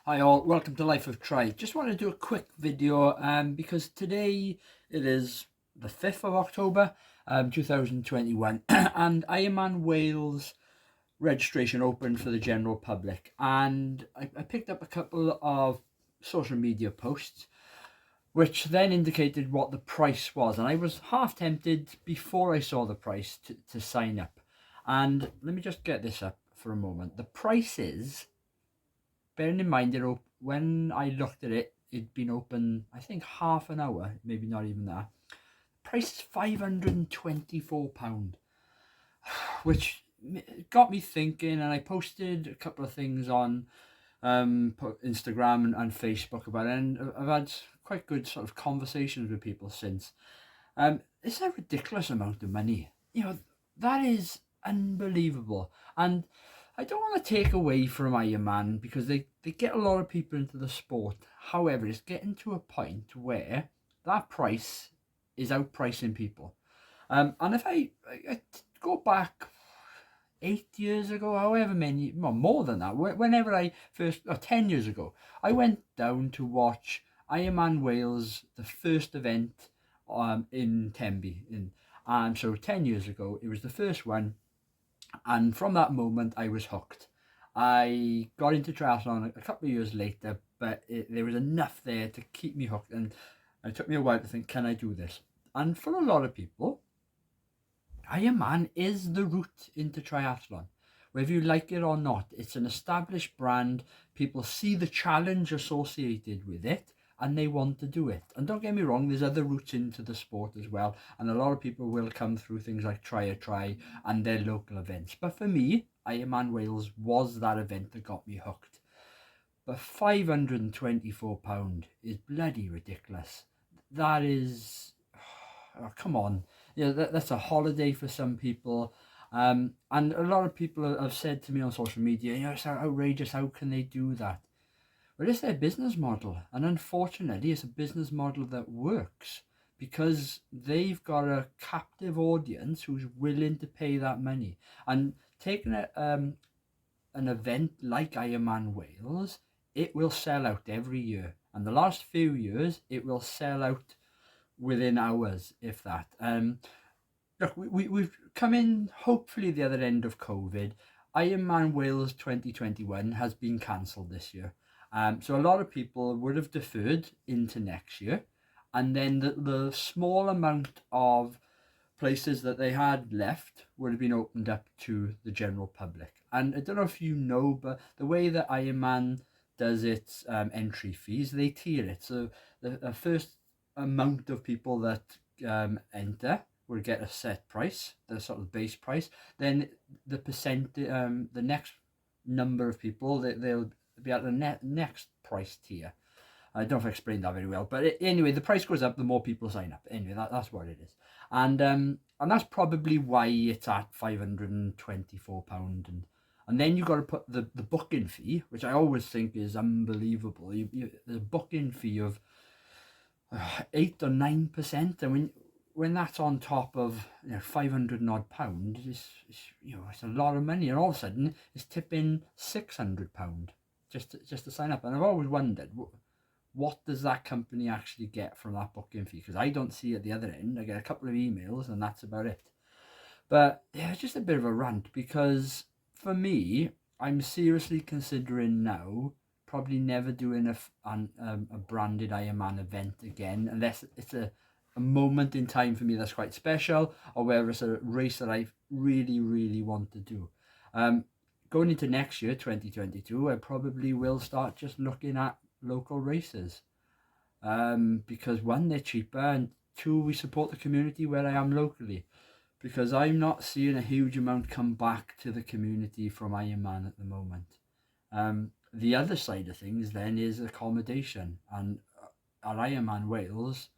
Hi all, welcome to Life of Tri. Just want to do a quick video because today it is the 5th of October 2021 and Ironman Wales registration opened for the general public, and I picked up a couple of social media posts which then indicated what the price was, and I was half tempted before I saw the price to sign up. And let me just get this up for a moment. The price is, bearing in mind when I looked at it, it'd been open, I think, half an hour, maybe not even that. Price is £524, which got me thinking, and I posted a couple of things on Instagram and Facebook about it, and I've had quite good sort of conversations with people since. It's a ridiculous amount of money. That is unbelievable. And I don't want to take away from Ironman because they get a lot of people into the sport. However, it's getting to a point where that price is outpricing people. And if I go back 8 years ago, however many, well, more than that, whenever I first, or 10 years ago, I went down to watch Ironman Wales, the first event in Tenby. So 10 years ago, it was the first one. And from that moment, I was hooked. I got into triathlon a couple of years later, but there was enough there to keep me hooked. And it took me a while to think, can I do this? And for a lot of people, Ironman is the route into triathlon. Whether you like it or not, it's an established brand. People see the challenge associated with it and they want to do it. And don't get me wrong, there's other routes into the sport as well. And a lot of people will come through things like Try a Try and their local events. But for me, Ironman Wales was that event that got me hooked. But £524 is bloody ridiculous. That is, oh, come on. That's a holiday for some people. And a lot of people have said to me on social media, it's outrageous, how can they do that? Well, it's their business model, and unfortunately it's a business model that works because they've got a captive audience who's willing to pay that money. And taking an event like Ironman Wales, it will sell out every year, and the last few years it will sell out within hours, if that. Look, we've come in hopefully the other end of COVID. Ironman Wales 2021 has been cancelled this year. So a lot of people would have deferred into next year. And then the small amount of places that they had left would have been opened up to the general public. And I don't know if you know, but the way that Ironman does its entry fees, they tier it. So the first amount of people that enter will get a set price, the sort of base price. Then the the next number of people, they'll be at the next price tier. I don't know if I explained that very well, but anyway, the price goes up the more people sign up. Anyway, that's what it is, and that's probably why it's at £524, and then you've got to put the booking fee, which I always think is unbelievable. The booking fee of 8 or 9%, and when that's on top of 500 odd pound, it's a lot of money, and all of a sudden it's tipping £600 just to sign up. And I've always wondered, what does that company actually get from that booking fee? Because I don't see at the other end. I get a couple of emails and that's about it. But yeah, it's just a bit of a rant, because for me, I'm seriously considering now probably never doing a branded Ironman event again, unless it's a moment in time for me that's quite special, or whether it's a race that I really, really want to do. Going into next year, 2022, I probably will start just looking at local races, because one, they're cheaper, and two, we support the community where I am locally, because I'm not seeing a huge amount come back to the community from Ironman at the moment. The other side of things then is accommodation, and at Ironman Wales,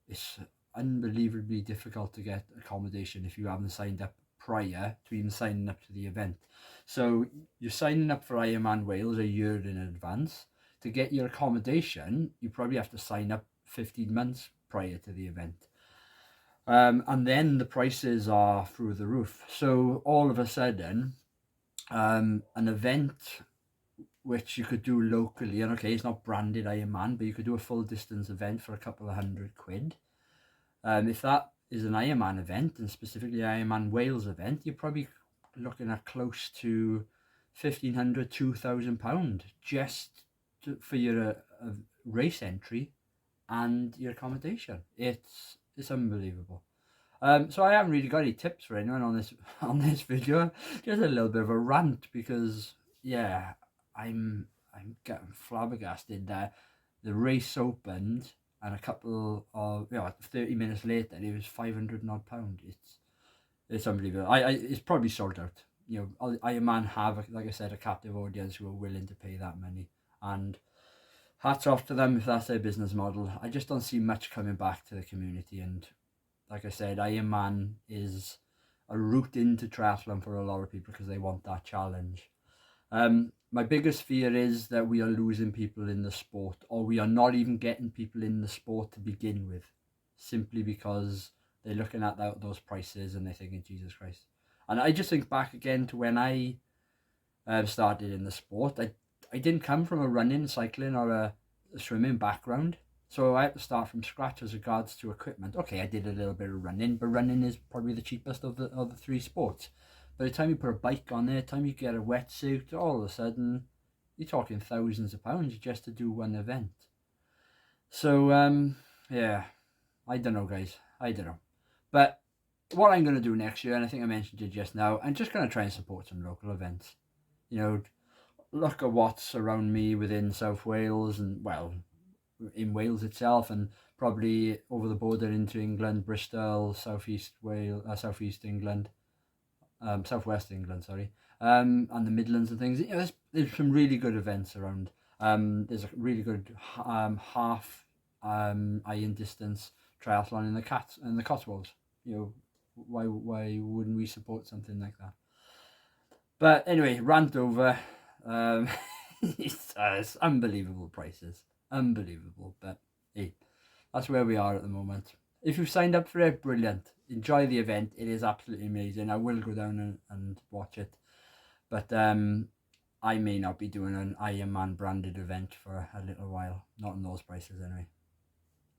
it's unbelievably difficult to get accommodation if you haven't signed up prior to even signing up to the event. So you're signing up for Ironman Wales a year in advance. To get your accommodation, you probably have to sign up 15 months prior to the event. And then the prices are through the roof. So all of a sudden, an event which you could do locally. And okay, it's not branded Ironman, but you could do a full distance event for a couple of £100. If that is an Ironman event, and specifically Ironman Wales event, you're probably looking at close to £1,500, £2,000 just for your race entry and your accommodation. It's unbelievable. So I haven't really got any tips for anyone on this video. Just a little bit of a rant because yeah, I'm getting flabbergasted that the race opened and a couple of 30 minutes later it was £500 odd. It's unbelievable. It's probably sold out. Ironman have, like I said, a captive audience who are willing to pay that money, and hats off to them if that's their business model. I just don't see much coming back to the community, and like I said, Ironman is a route into triathlon for a lot of people because they want that challenge. My biggest fear is that we are losing people in the sport, or we are not even getting people in the sport to begin with, simply because they're looking at those prices and they're thinking, Jesus Christ. And I just think back again to when I started in the sport. I didn't come from a running, cycling, or a swimming background. So I had to start from scratch as regards to equipment. Okay, I did a little bit of running, but running is probably the cheapest of the three sports. By the time you put a bike on there, the time you get a wetsuit, all of a sudden, you're talking thousands of pounds just to do one event. So, yeah, I don't know, guys. I don't know. But what I'm going to do next year, and I think I mentioned it just now, I'm just going to try and support some local events. Look at what's around me within South Wales and, well, in Wales itself, and probably over the border into England, Bristol, southeast England, southwest England, sorry, and the Midlands and things. There's some really good events around. There's a really good half iron distance triathlon in the Cotswolds. Why wouldn't we support something like that? But anyway, rant over. It's unbelievable prices. Unbelievable. But hey, that's where we are at the moment. If you've signed up for it, brilliant. Enjoy the event. It is absolutely amazing. I will go down and watch it. But I may not be doing an Ironman branded event for a little while. Not in those prices anyway.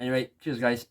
Anyway, cheers guys.